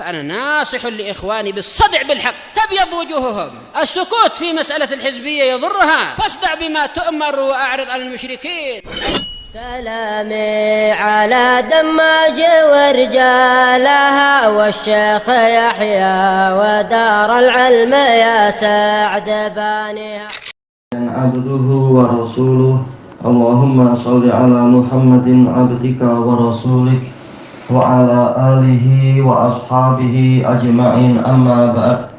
فأنا ناصح لإخواني بالصدع بالحق تبيض وجوههم. السكوت في مسألة الحزبية يضرها، فاصدع بما تؤمر وأعرض عن المشركين. سلامي على دماج ورجالها والشيخ يحيى ودار العلم يا سعد بانيها. عبده ورسوله اللهم صل على محمد عبدك ورسولك وعلى آله وأصحابه ajma'in amma ba'd.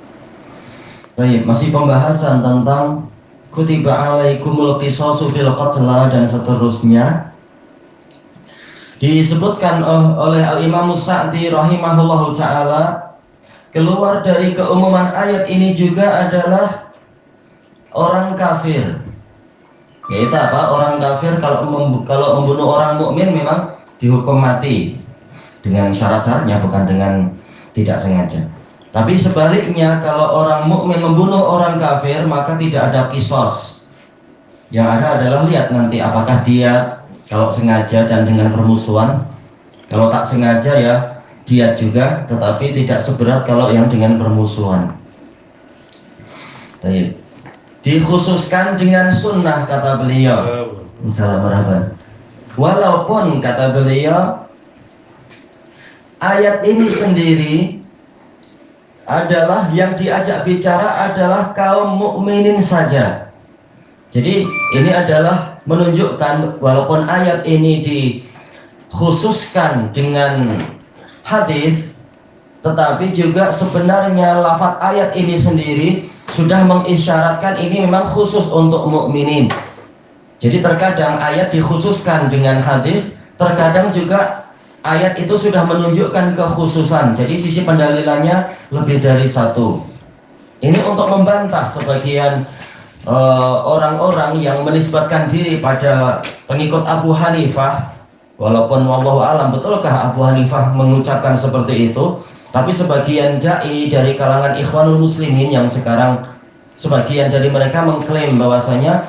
Baik, masih pembahasan tentang kutiba alaikumul qisasu fil qatla dan seterusnya. Disebutkan oleh Al-Imam Sa'di rahimahullahu ta'ala, keluar dari keumuman ayat ini juga adalah orang kafir. Yaitu apa? Orang kafir kalau membunuh orang mukmin memang dihukum mati dengan syarat-syaratnya, bukan dengan tidak sengaja. Tapi sebaliknya, kalau orang mukmin membunuh orang kafir maka tidak ada qisas. Yang ada adalah lihat nanti apakah dia kalau sengaja dan dengan permusuhan. Kalau tak sengaja ya diat juga, tetapi tidak seberat kalau yang dengan permusuhan. Baik. Dikhususkan dengan sunnah kata beliau. Assalamualaikum. Walaupun kata beliau ayat ini sendiri adalah yang diajak bicara adalah kaum mukminin saja. Jadi ini adalah menunjukkan walaupun ayat ini dikhususkan dengan hadis, tetapi juga sebenarnya lafaz ayat ini sendiri sudah mengisyaratkan ini memang khusus untuk mukminin. Jadi terkadang ayat dikhususkan dengan hadis, terkadang juga ayat itu sudah menunjukkan kekhususan. Jadi sisi pendalilannya lebih dari satu. Ini untuk membantah sebagian orang-orang yang menisbatkan diri pada pengikut Abu Hanifah. Walaupun wallahu alam betulkah Abu Hanifah mengucapkan seperti itu, tapi sebagian dai dari kalangan Ikhwanul Muslimin yang sekarang sebagian dari mereka mengklaim bahwasanya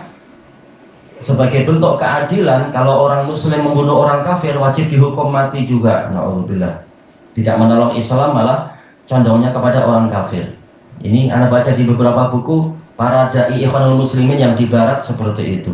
sebagai bentuk keadilan kalau orang muslim membunuh orang kafir wajib dihukum mati juga. Na'udzubillah. Tidak menolong Islam, malah condongnya kepada orang kafir. Ini Anda baca di beberapa buku para dai Ikhwanul Muslimin yang di barat seperti itu.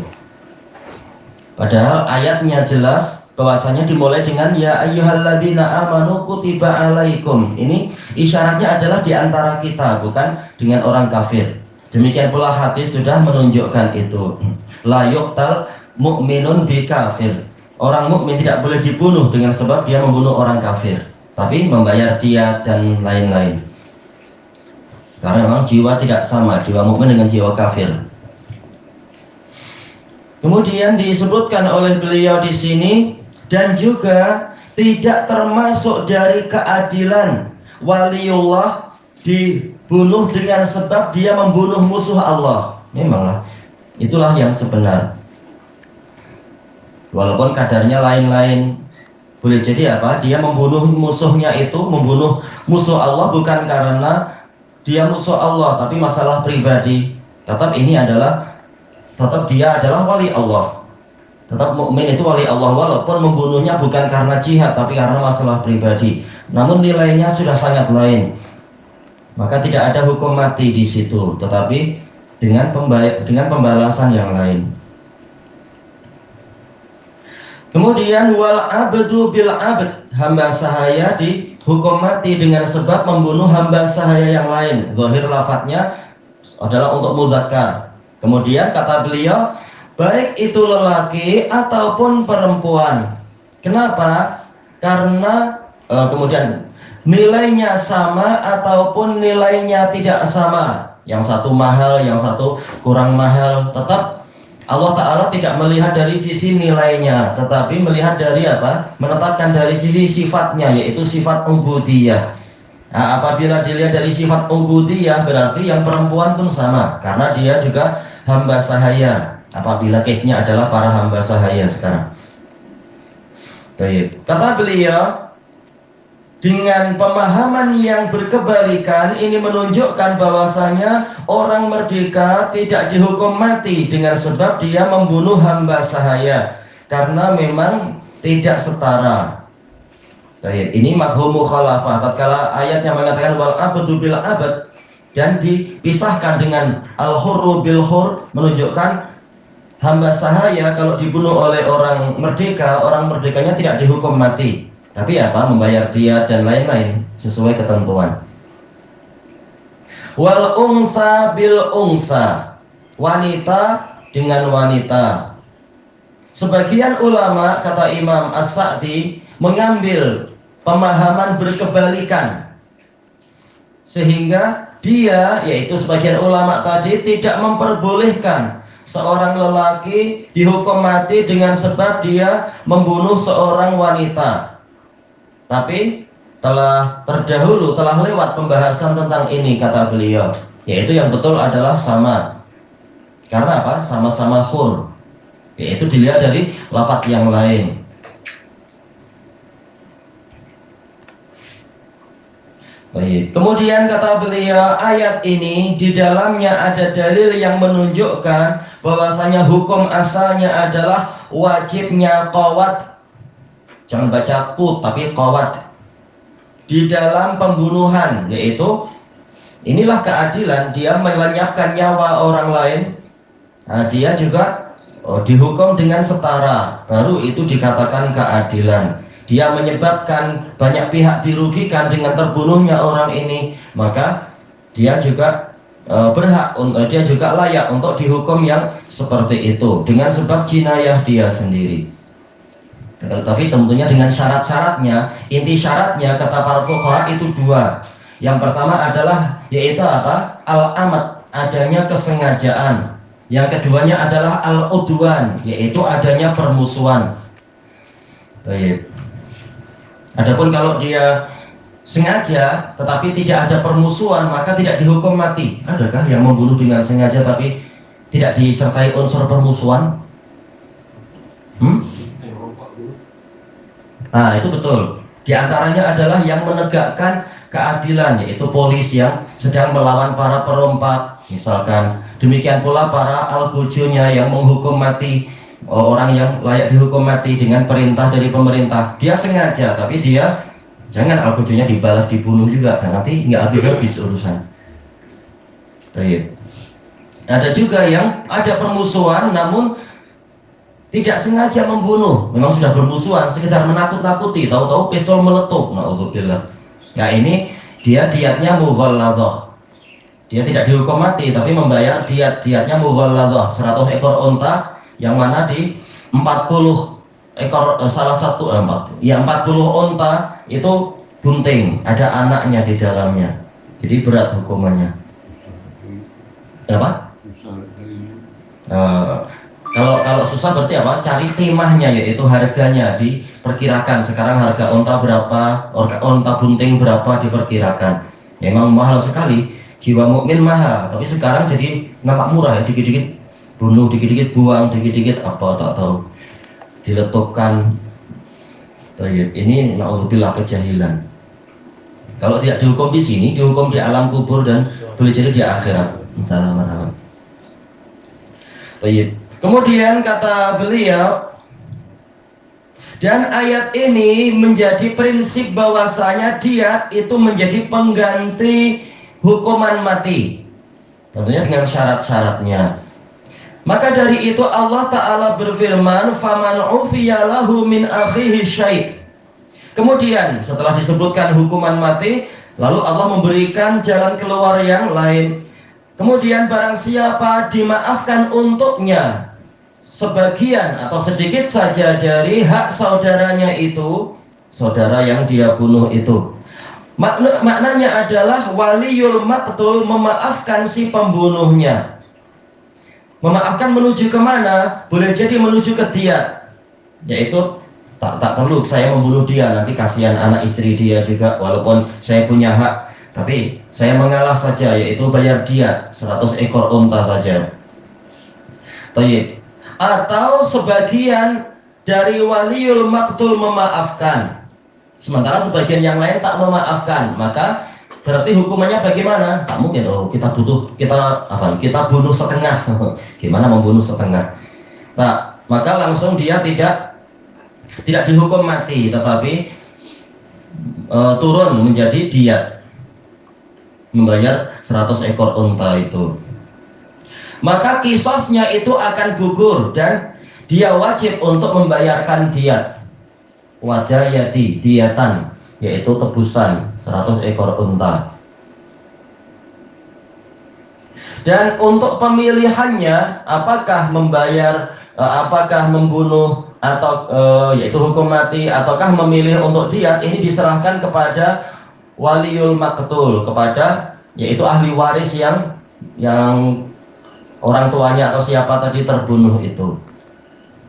Padahal ayatnya jelas bahwasanya dimulai dengan ya ayyuhalladzina amanu kutiba alaikum. Ini isyaratnya adalah di antara kita, bukan dengan orang kafir. Demikian pula hadis sudah menunjukkan itu. La yuqtal mu'minun bi kafir. Orang mukmin tidak boleh dibunuh dengan sebab dia membunuh orang kafir, tapi membayar diat dan lain-lain. Karena memang jiwa tidak sama, jiwa mukmin dengan jiwa kafir. Kemudian disebutkan oleh beliau di sini, dan juga tidak termasuk dari keadilan waliullah dibunuh dengan sebab dia membunuh musuh Allah. Memanglah itulah yang sebenar. Walaupun kadarnya lain-lain. Boleh jadi apa? Dia membunuh musuhnya itu, membunuh musuh Allah bukan karena dia musuh Allah, tapi masalah pribadi. Tetap dia adalah wali Allah. Tetap mukmin itu wali Allah, walaupun membunuhnya bukan karena jihad, tapi karena masalah pribadi. Namun nilainya sudah sangat lain. Maka tidak ada hukum mati di situ, tetapi dengan pembalasan yang lain. Kemudian wal abdu bil abd, hamba sahaya dihukum mati dengan sebab membunuh hamba sahaya yang lain. Zahir lafadznya adalah untuk mudzakkar. Kemudian kata beliau, baik itu lelaki ataupun perempuan. Kenapa? Karena kemudian nilainya sama ataupun nilainya tidak sama. Yang satu mahal, yang satu kurang mahal. Tetap Allah Ta'ala tidak melihat dari sisi nilainya, tetapi melihat dari apa? Menetapkan dari sisi sifatnya, yaitu sifat ubudiyah. Nah, apabila dilihat dari sifat ubudiyah, berarti yang perempuan pun sama, karena dia juga hamba sahaya. Apabila case-nya adalah para hamba sahaya sekarang. Baik. Kata beliau, dengan pemahaman yang berkebalikan ini menunjukkan bahwasanya orang merdeka tidak dihukum mati dengan sebab dia membunuh hamba sahaya, karena memang tidak setara. Baik, ini mafhum mukhalafah. Tatkala ayatnya mengatakan wal abdu bil abad dan dipisahkan dengan al hurru bil hur, menunjukkan hamba sahaya kalau dibunuh oleh orang merdekanya tidak dihukum mati, tapi apa, membayar diat dan lain-lain sesuai ketentuan. Wal unsa bil unsa, wanita dengan wanita. Sebagian ulama, kata Imam As-Sa'di, mengambil pemahaman berkebalikan, sehingga dia, yaitu sebagian ulama tadi, tidak memperbolehkan seorang lelaki dihukum mati dengan sebab dia membunuh seorang wanita. Tapi telah lewat pembahasan tentang ini, kata beliau, yaitu yang betul adalah sama. Karena apa? Sama-sama hur, yaitu dilihat dari lafaz yang lain. Baik. Kemudian kata beliau, ayat ini di dalamnya ada dalil yang menunjukkan bahwasanya hukum asalnya adalah wajibnya qawat. Jangan baca qut tapi qawat. Di dalam pembunuhan, yaitu inilah keadilan, dia melenyapkan nyawa orang lain. Nah, dia juga dihukum dengan setara, baru itu dikatakan keadilan. Dia menyebabkan banyak pihak dirugikan dengan terbunuhnya orang ini, maka dia juga dia juga layak untuk dihukum yang seperti itu dengan sebab jinayah dia sendiri. Tapi tentunya dengan syarat-syaratnya. Inti syaratnya kata para fuqaha itu dua. Yang pertama adalah yaitu apa? Al-amad, adanya kesengajaan. Yang keduanya adalah al-udwan, yaitu adanya permusuhan. Baik. Adapun kalau dia sengaja tetapi tidak ada permusuhan, maka tidak dihukum mati. Adakah yang membunuh dengan sengaja tapi tidak disertai unsur permusuhan? Nah, itu betul. Di antaranya adalah yang menegakkan keadilan, yaitu polisi yang sedang melawan para perompak, misalkan. Demikian pula para al-gujunya yang menghukum mati orang yang layak dihukum mati dengan perintah dari pemerintah. Dia sengaja, tapi dia jangan al-gujunya dibalas dibunuh juga, dan nanti nggak habis-habis urusan. Baik. Ada juga yang ada permusuhan namun tidak sengaja membunuh, memang sudah bermusuhan, sekedar menakut-nakuti, tahu-tahu pistol meletup. Na'udzubillah. Nah, ini dia diatnya mughalladhah. Dia tidak dihukum mati tapi membayar diatnya mughalladhah, 100 ekor unta, yang mana di 40 ekor 40 unta itu bunting, ada anaknya di dalamnya. Jadi berat hukumannya. Kenapa? Kalau susah berarti apa? Cari timahnya, yaitu harganya diperkirakan. Sekarang harga unta berapa, unta bunting berapa diperkirakan. Memang mahal sekali. Jiwa mukmin mahal, tapi sekarang jadi nampak murah ya, dikit-dikit bunuh, dikit-dikit buang, dikit-dikit apa tak tahu, diletupkan. Ini na'udzubillah kejahilan. Kalau tidak dihukum di sini, dihukum di alam kubur dan boleh jadi di akhirat. Assalamualaikum. Kemudian kata beliau, dan ayat ini menjadi prinsip bahwasanya diat itu menjadi pengganti hukuman mati, tentunya dengan syarat-syaratnya. Maka dari itu Allah Ta'ala berfirman, faman ufiya lahu min akhihi syai'. Kemudian setelah disebutkan hukuman mati, lalu Allah memberikan jalan keluar yang lain. Kemudian barang siapa dimaafkan untuknya sebagian atau sedikit saja dari hak saudaranya itu, saudara yang dia bunuh itu, maknanya adalah waliyul maqtul memaafkan si pembunuhnya. Memaafkan menuju kemana? Boleh jadi menuju ke diat, yaitu tak perlu saya membunuh dia, nanti kasihan anak istri dia juga, walaupun saya punya hak, tapi saya mengalah saja, yaitu bayar diat 100 ekor unta saja. Atau sebagian dari waliul maqtul memaafkan, sementara sebagian yang lain tak memaafkan, maka berarti hukumannya bagaimana? Tak mungkin kita bunuh setengah. Gimana membunuh setengah? Nah, maka langsung dia tidak dihukum mati, tetapi turun menjadi diat, membayar 100 ekor unta itu. Maka qisasnya itu akan gugur dan dia wajib untuk membayarkan diat, wadayati, diatan, yaitu tebusan 100 ekor unta. Dan untuk pemilihannya, apakah membayar, apakah membunuh atau yaitu hukum mati, ataukah memilih untuk diat, ini diserahkan kepada waliul maqtul, kepada yaitu ahli waris yang orang tuanya atau siapa tadi terbunuh itu.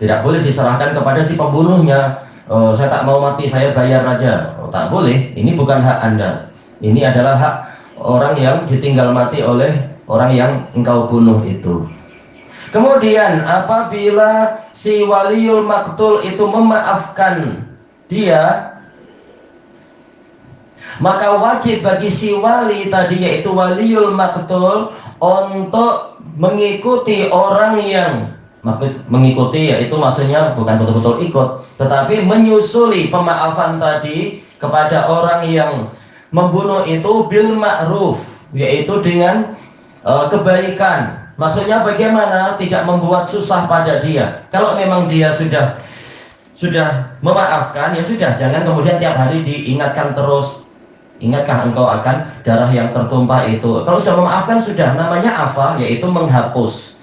Tidak boleh diserahkan kepada si pembunuhnya. Saya tak mau mati, saya bayar aja. Tak boleh. Ini bukan hak Anda. Ini adalah hak orang yang ditinggal mati oleh orang yang engkau bunuh itu. Kemudian apabila si waliul maqtul itu memaafkan dia, maka wajib bagi si wali tadi, yaitu waliul maqtul, untuk mengikuti orang yang mengikuti, yaitu maksudnya bukan betul-betul ikut, tetapi menyusuli pemaafan tadi kepada orang yang membunuh itu bil ma'ruf, yaitu dengan kebaikan. Maksudnya bagaimana? Tidak membuat susah pada dia. Kalau memang dia sudah memaafkan, ya sudah, jangan kemudian tiap hari diingatkan terus. Ingatkah engkau akan darah yang tertumpah itu? Kalau sudah memaafkan, sudah, namanya afa, yaitu menghapus.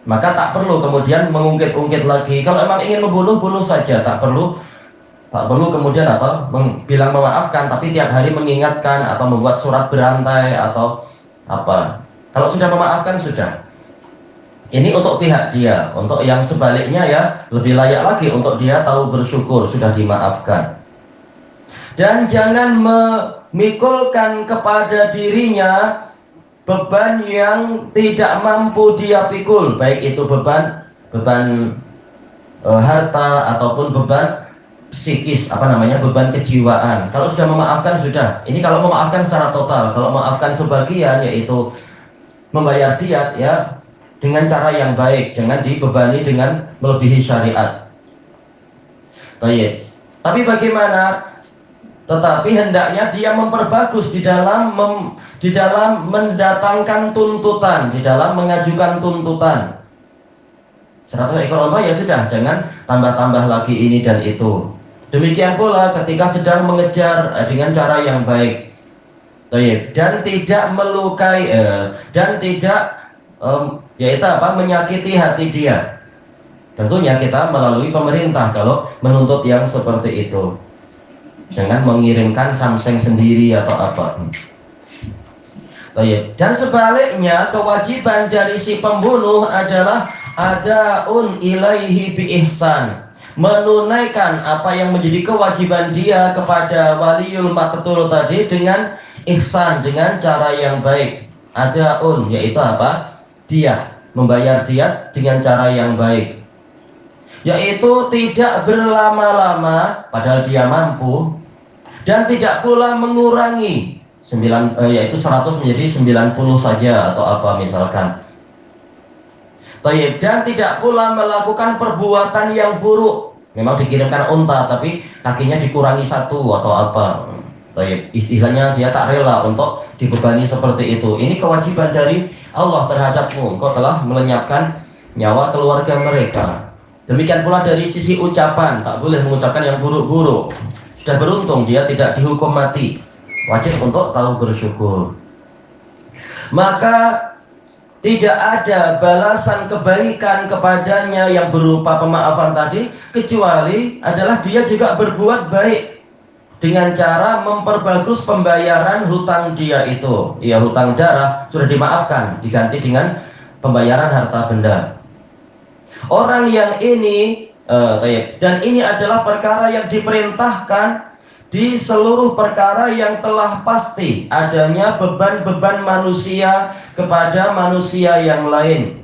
Maka tak perlu kemudian mengungkit-ungkit lagi. Kalau memang ingin membunuh, bunuh saja. Tak perlu kemudian bilang memaafkan, tapi tiap hari mengingatkan atau membuat surat berantai atau apa. Kalau sudah memaafkan, sudah. Ini untuk pihak dia. Untuk yang sebaliknya ya lebih layak lagi untuk dia tahu bersyukur sudah dimaafkan. Dan jangan memikulkan kepada dirinya beban yang tidak mampu dia pikul, baik itu beban harta ataupun beban psikis, beban kejiwaan. Kalau sudah memaafkan, sudah. Ini kalau memaafkan secara total. Kalau memaafkan sebagian, yaitu membayar diat, ya dengan cara yang baik, jangan dibebani dengan melebihi syariat. Baik. Tapi bagaimana? Tetapi hendaknya dia memperbagus di dalam mendatangkan tuntutan, di dalam mengajukan tuntutan. 100 ekor unta ya sudah, jangan tambah-tambah lagi ini dan itu. Demikian pula ketika sedang mengejar dengan cara yang baik. Dan tidak melukai dan tidak menyakiti hati dia. Tentunya kita melalui pemerintah kalau menuntut yang seperti itu. Jangan mengirimkan samseng sendiri atau apa. Dan sebaliknya, kewajiban dari si pembunuh adalah adaun ilaihi bi ihsan, menunaikan apa yang menjadi kewajiban dia kepada waliul maqtul tadi dengan ihsan, dengan cara yang baik. Adaun yaitu apa? Dia membayar diat dengan cara yang baik, yaitu tidak berlama-lama padahal dia mampu, dan tidak pula mengurangi yaitu 100 menjadi 90 saja atau apa misalkan. Dan tidak pula melakukan perbuatan yang buruk. Memang dikirimkan unta tapi kakinya dikurangi 1 atau apa. Istilahnya dia tak rela untuk dibebani seperti itu. Ini kewajiban dari Allah terhadapmu. Engkau telah melenyapkan nyawa keluarga mereka. Demikian pula dari sisi ucapan, tak boleh mengucapkan yang buruk-buruk. Sudah beruntung dia tidak dihukum mati. Wajib untuk tahu bersyukur. Maka tidak ada balasan kebaikan kepadanya yang berupa pemaafan tadi, kecuali adalah dia juga berbuat baik dengan cara memperbagus pembayaran hutang dia itu. Ya, hutang darah sudah dimaafkan, diganti dengan pembayaran harta benda. Orang yang ini dan ini adalah perkara yang diperintahkan di seluruh perkara yang telah pasti adanya beban-beban manusia kepada manusia yang lain.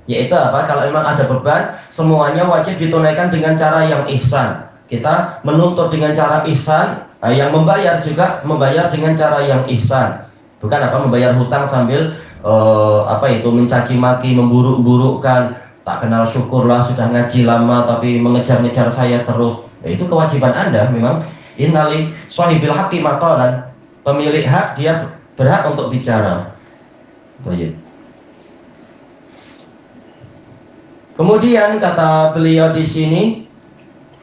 Yaitu apa? Kalau memang ada beban, semuanya wajib ditunaikan dengan cara yang ihsan. Kita menuntut dengan cara ihsan, yang membayar juga membayar dengan cara yang ihsan. Bukan membayar hutang sambil mencaci maki, memburuk-burukkan, tak kenal syukurlah, sudah ngaji lama tapi mengejar-ngejar saya terus. Itu kewajiban Anda memang Innali sahibil haqqi maqalan. Pemilik hak dia berhak untuk bicara. Baik. Kemudian kata beliau di sini,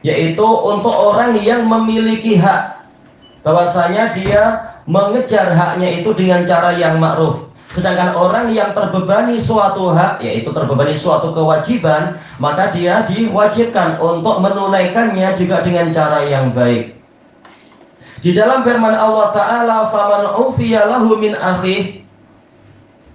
yaitu untuk orang yang memiliki hak, bahwasanya dia mengejar haknya itu dengan cara yang ma'ruf. Sedangkan orang yang terbebani suatu hak, yaitu terbebani suatu kewajiban, maka dia diwajibkan untuk menunaikannya juga dengan cara yang baik. Di dalam firman Allah Ta'ala, faman ufiya lahu min akhih,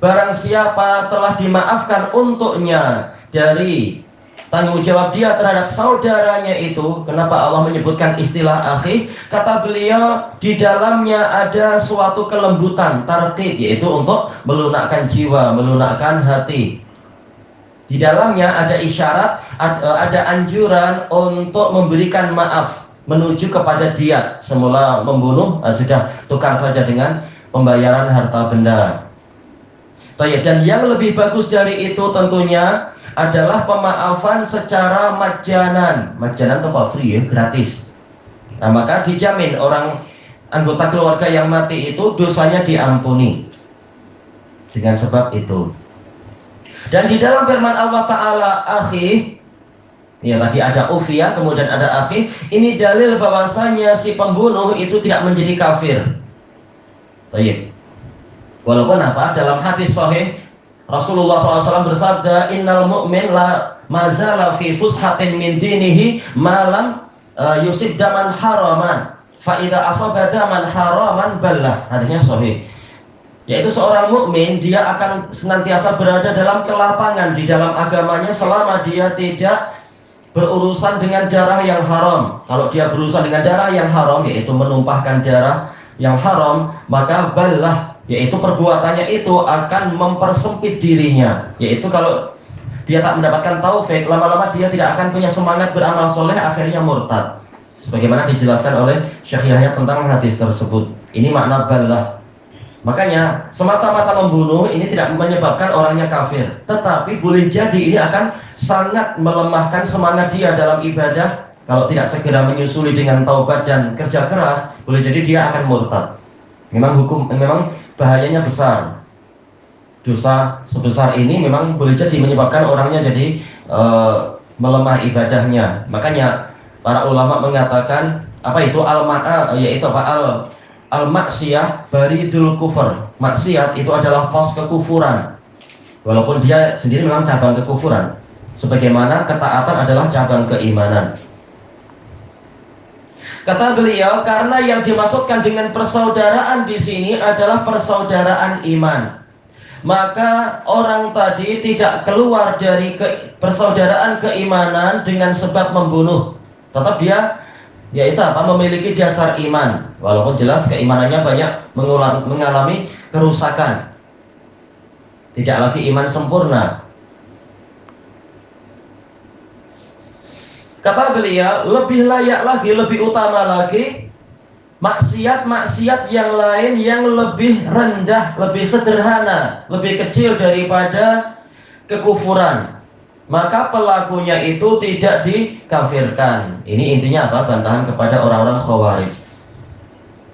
barang siapa telah dimaafkan untuknya dari tanggung jawab dia terhadap saudaranya itu. Kenapa Allah menyebutkan istilah akhi? Kata beliau, di dalamnya ada suatu kelembutan, tartib, yaitu untuk melunakkan jiwa, melunakkan hati. Di dalamnya ada isyarat, ada anjuran untuk memberikan maaf, menuju kepada dia. Semula membunuh, sudah tukar saja dengan pembayaran harta benda. Dan yang lebih bagus dari itu tentunya adalah pemaafan secara majanan. Majanan itu free ya, gratis. Nah, maka dijamin orang anggota keluarga yang mati itu dosanya diampuni dengan sebab itu. Dan di dalam firman Allah Ta'ala, akhi, ya tadi ada ufiyah, kemudian ada akhi. Ini dalil bahwasanya si pembunuh itu tidak menjadi kafir. Baik. Walaupun apa? Dalam hadis sahih Rasulullah SAW bersabda, innal mu'min la mazala fi fushatin min dinihi malam yusib daman haraman fa idza asaba daman haraman ballah. Hadisnya sahih. Yaitu seorang mukmin dia akan senantiasa berada dalam kelapangan di dalam agamanya selama dia tidak berurusan dengan darah yang haram. Kalau dia berurusan dengan darah yang haram, yaitu menumpahkan darah yang haram, maka ballah, yaitu perbuatannya itu akan mempersempit dirinya. Yaitu kalau dia tak mendapatkan taufik, lama-lama dia tidak akan punya semangat beramal soleh, akhirnya murtad. Sebagaimana dijelaskan oleh Syekh Yahya tentang hadis tersebut. Ini makna ballah. Makanya semata-mata membunuh ini tidak menyebabkan orangnya kafir, tetapi boleh jadi ini akan sangat melemahkan semangat dia dalam ibadah. Kalau tidak segera menyusuli dengan taubat dan kerja keras, boleh jadi dia akan murtad. Memang bahayanya besar. Dosa sebesar ini memang boleh jadi menyebabkan orangnya jadi melemah ibadahnya. Makanya para ulama mengatakan apa itu yaitu apa al-maksiyah baridul kufur. Maksiat itu adalah kos kekufuran. Walaupun dia sendiri memang cabang kekufuran. Sebagaimana ketaatan adalah cabang keimanan. Kata beliau, karena yang dimaksudkan dengan persaudaraan di sini adalah persaudaraan iman, maka orang tadi tidak keluar dari persaudaraan keimanan dengan sebab membunuh. Tetap dia yaitu apa? Memiliki dasar iman, walaupun jelas keimanannya banyak mengalami kerusakan. Tidak lagi iman sempurna. Kata beliau, lebih layak lagi, lebih utama lagi maksiat-maksiat yang lain yang lebih rendah, lebih sederhana, lebih kecil daripada kekufuran. Maka pelakunya itu tidak dikafirkan. Ini intinya apa? Bantahan kepada orang-orang Khawarij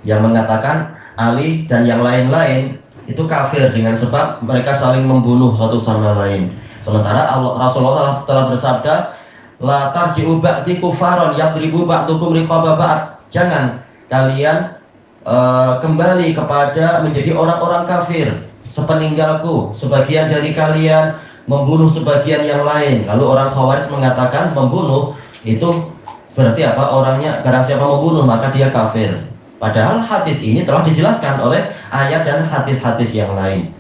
yang mengatakan Ali dan yang lain-lain itu kafir dengan sebab mereka saling membunuh satu sama lain. Sementara Rasulullah telah bersabda, la tarji'u ba'di kufaron yadribu ba'dukum riqaba ba'd. Jangan kalian kembali kepada menjadi orang-orang kafir sepeninggalku. Sebagian dari kalian membunuh sebagian yang lain. Lalu orang Khawarij mengatakan membunuh itu berarti apa? Orangnya barang siapa membunuh maka dia kafir. Padahal hadis ini telah dijelaskan oleh ayat dan hadis-hadis yang lain.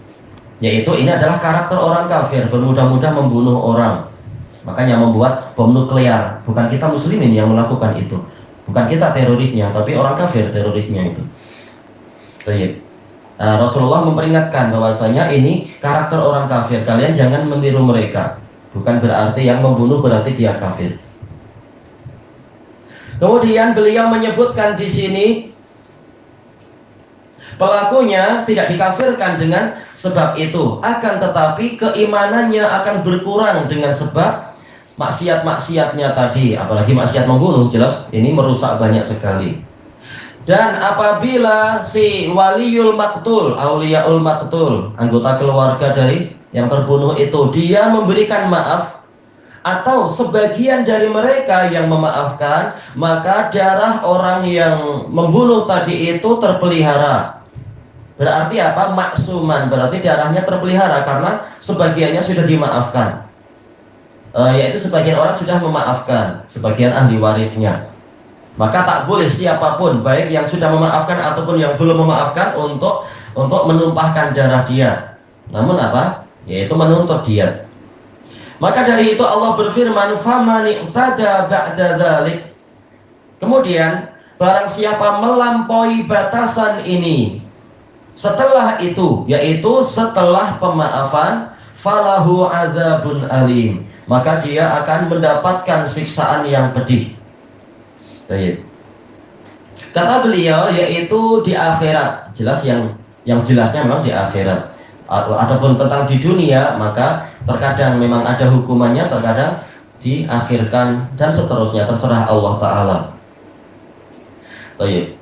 Yaitu ini adalah karakter orang kafir, bermudah-mudah membunuh orang. Makanya membuat bom nuklear. Bukan kita muslimin yang melakukan itu. Bukan kita terorisnya, tapi orang kafir terorisnya itu. Baik. Nah, Rasulullah memperingatkan bahwasanya ini karakter orang kafir. Kalian jangan meniru mereka. Bukan berarti yang membunuh berarti dia kafir. Kemudian beliau menyebutkan di sini pelakunya tidak dikafirkan dengan sebab itu, akan tetapi keimanannya akan berkurang dengan sebab maksiat-maksiatnya tadi. Apalagi maksiat membunuh, jelas ini merusak banyak sekali. Dan apabila si waliul maktul, auliaul maktul, anggota keluarga dari yang terbunuh itu, dia memberikan maaf atau sebagian dari mereka yang memaafkan, maka darah orang yang membunuh tadi itu terpelihara. Berarti apa? Maksuman, berarti darahnya terpelihara karena sebagiannya sudah dimaafkan. Yaitu sebagian orang sudah memaafkan, sebagian ahli warisnya. Maka tak boleh siapapun, baik yang sudah memaafkan ataupun yang belum memaafkan, untuk menumpahkan darah dia. Namun apa? Yaitu menuntut diat. Maka dari itu Allah berfirman, "Faman i'tada ba'da dzalik." Kemudian barang siapa melampaui batasan ini setelah itu, yaitu setelah pemaafan, falahu adzabun alim, maka dia akan mendapatkan siksaan yang pedih. Baik. Kata beliau, yaitu di akhirat. Jelas yang jelasnya memang di akhirat. Adapun tentang di dunia, maka terkadang memang ada hukumannya, terkadang diakhirkan dan seterusnya, terserah Allah Ta'ala. Baik.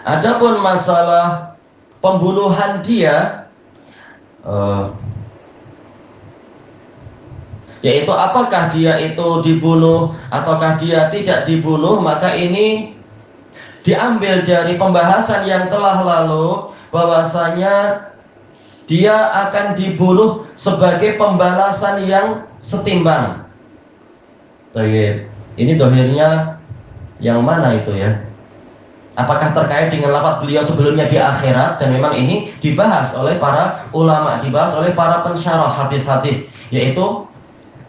Adapun masalah pembunuhan dia, yaitu apakah dia itu dibunuh ataukah dia tidak dibunuh, maka ini diambil dari pembahasan yang telah lalu, bahwasanya dia akan dibunuh sebagai pembalasan yang setimbang. Ini dohirnya yang mana itu ya? Apakah terkait dengan lafaz beliau sebelumnya di akhirat, dan memang ini dibahas oleh para ulama, dibahas oleh para pensyarah hadis-hadis, yaitu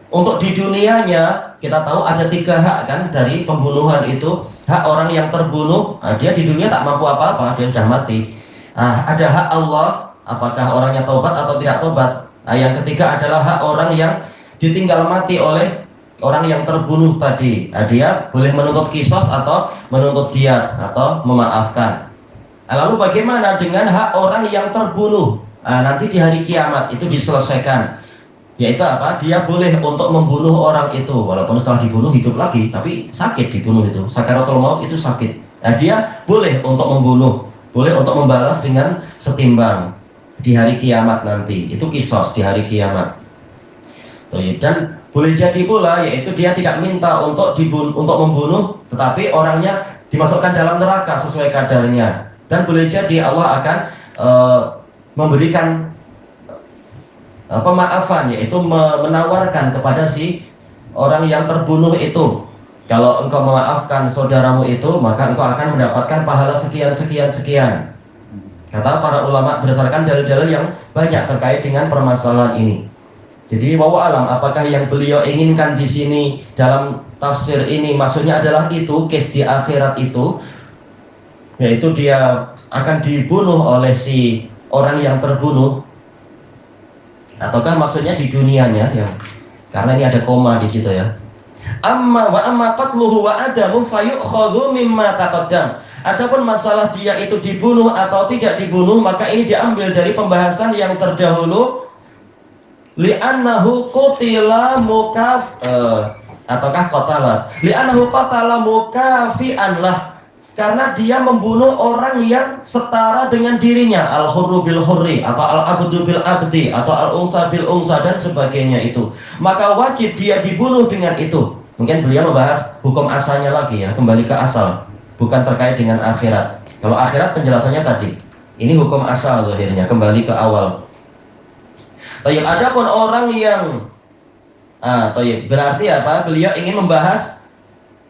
untuk di dunianya kita tahu ada 3 hak kan dari pembunuhan itu. Hak orang yang terbunuh, dia di dunia tak mampu apa-apa, dia sudah mati. Ada hak Allah, apakah orangnya tobat atau tidak tobat. Yang ketiga adalah hak orang yang ditinggal mati oleh orang yang terbunuh tadi. Dia boleh menuntut kisos atau menuntut diat atau memaafkan. Lalu bagaimana dengan hak orang yang terbunuh? Nanti di hari kiamat itu diselesaikan. Yaitu apa? Dia boleh untuk membunuh orang itu, walaupun setelah dibunuh hidup lagi, tapi sakit dibunuh itu. Sakaratul maut itu sakit. Dia boleh untuk membunuh, boleh untuk membalas dengan setimbang di hari kiamat nanti. Itu kisos di hari kiamat. Dan boleh jadi pula, yaitu dia tidak minta untuk membunuh, tetapi orangnya dimasukkan dalam neraka sesuai kadarnya. Dan boleh jadi Allah akan memberikan pemaafan, yaitu menawarkan kepada si orang yang terbunuh itu, kalau engkau memaafkan saudaramu itu, maka engkau akan mendapatkan pahala sekian sekian sekian. Kata para ulama berdasarkan dalil-dalil yang banyak terkait dengan permasalahan ini. Jadi wallahu alam, apakah yang beliau inginkan di sini dalam tafsir ini maksudnya adalah itu case di akhirat itu, yaitu dia akan dibunuh oleh si orang yang terbunuh, ataukah maksudnya di dunianya ya? Karena ini ada koma di situ ya. Amma qatluhu wa adamu fayu'khadhu mimma taqaddam. Adapun masalah dia itu dibunuh atau tidak dibunuh, maka ini diambil dari pembahasan yang terdahulu. Li'annahu qutila ataukah qatala? Li'annahu qatala mukafi'an lah. Karena dia membunuh orang yang setara dengan dirinya, al-hurru bil hurri atau al-abdu bil abdi atau al-unsa bil unsa dan sebagainya itu. Maka wajib dia dibunuh dengan itu. Mungkin beliau membahas hukum asalnya lagi ya, kembali ke asal, bukan terkait dengan akhirat. Kalau akhirat penjelasannya tadi, ini hukum asal akhirnya, kembali ke awal. Adapun orang yang berarti apa? Beliau ingin membahas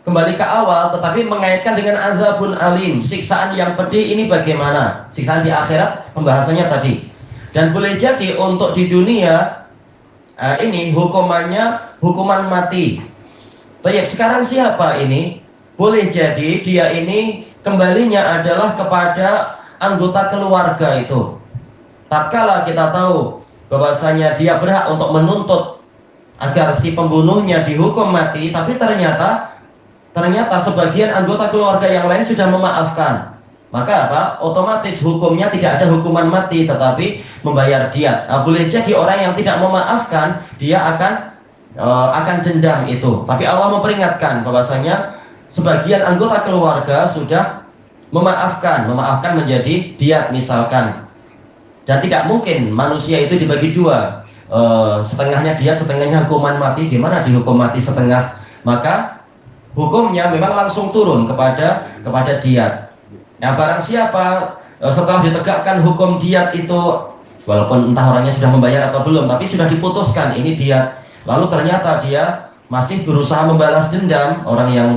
kembali ke awal, tetapi mengaitkan dengan azabun alim, siksaan yang pedih. Ini bagaimana? Siksaan di akhirat pembahasannya tadi. Dan boleh jadi untuk di dunia ini hukumannya hukuman mati. Sekarang siapa ini? Boleh jadi dia ini kembalinya adalah kepada anggota keluarga itu. Tatkala kita tahu bahwasanya dia berhak untuk menuntut agar si pembunuhnya dihukum mati, tapi ternyata sebagian anggota keluarga yang lain sudah memaafkan, maka apa? Otomatis hukumnya tidak ada hukuman mati, tetapi membayar diat. Boleh jadi orang yang tidak memaafkan, dia akan dendam itu. Tapi Allah memperingatkan bahwasanya sebagian anggota keluarga sudah memaafkan menjadi diat misalkan. Dan tidak mungkin manusia itu dibagi dua, setengahnya diat, setengahnya hukuman mati. Gimana dihukum mati setengah? Maka hukumnya memang langsung turun kepada diat. Nah, barang siapa setelah ditegakkan hukum diat itu, walaupun entah orangnya sudah membayar atau belum, tapi sudah diputuskan ini diat, lalu ternyata dia masih berusaha membalas dendam orang yang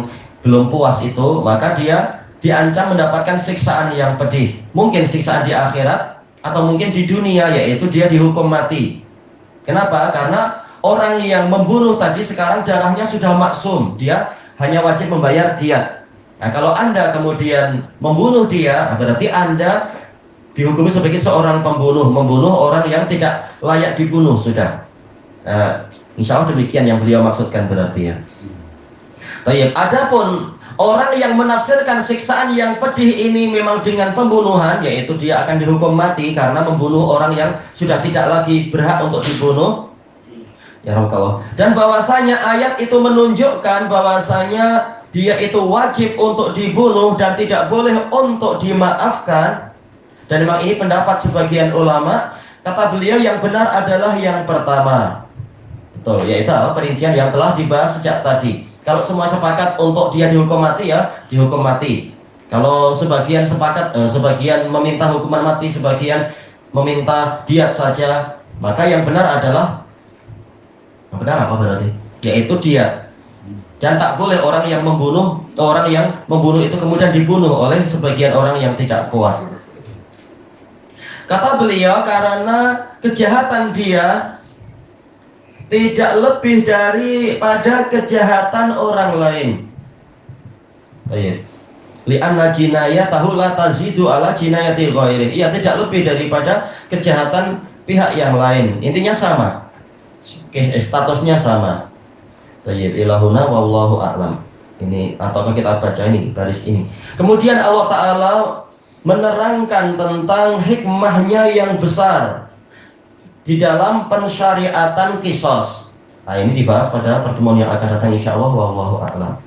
belum puas itu, maka dia diancam mendapatkan siksaan yang pedih. Mungkin siksaan di akhirat atau mungkin di dunia, yaitu dia dihukum mati. Kenapa? Karena orang yang membunuh tadi sekarang darahnya sudah maksum, dia hanya wajib membayar diat. Nah, kalau Anda kemudian membunuh dia, berarti Anda dihukumi sebagai seorang pembunuh, membunuh orang yang tidak layak dibunuh sudah. Insya Allah demikian yang beliau maksudkan berarti ya. Baik, adapun orang yang menafsirkan siksaan yang pedih ini memang dengan pembunuhan, yaitu dia akan dihukum mati karena membunuh orang yang sudah tidak lagi berhak untuk dibunuh. Ya Allah. Dan bahwasanya ayat itu menunjukkan bahwasanya dia itu wajib untuk dibunuh dan tidak boleh untuk dimaafkan. Dan memang ini pendapat sebagian ulama. Kata beliau yang benar adalah yang pertama. Betul, yaitu perincian yang telah dibahas sejak tadi. Kalau semua sepakat untuk dia dihukum mati, ya dihukum mati. Kalau sebagian sepakat, sebagian meminta hukuman mati, sebagian meminta diat saja, maka yang benar adalah, yang benar apa berarti? Yaitu diat. Dan tak boleh orang yang membunuh itu kemudian dibunuh oleh sebagian orang yang tidak puas. Kata beliau, karena kejahatan dia tidak lebih daripada kejahatan orang lain. Baik. Li'anna jinayatahu la tazidu ala jinayati ghairi. Ia tidak lebih daripada kejahatan pihak yang lain. Intinya sama. Statusnya sama. Baik, ilahuna wallahu a'lam. Ini ataukah kita baca ini baris ini. Kemudian Allah Ta'ala menerangkan tentang hikmahnya yang besar di dalam pensyariatan qisas. Nah, ini dibahas pada pertemuan yang akan datang insyaallah wallahu a'lam.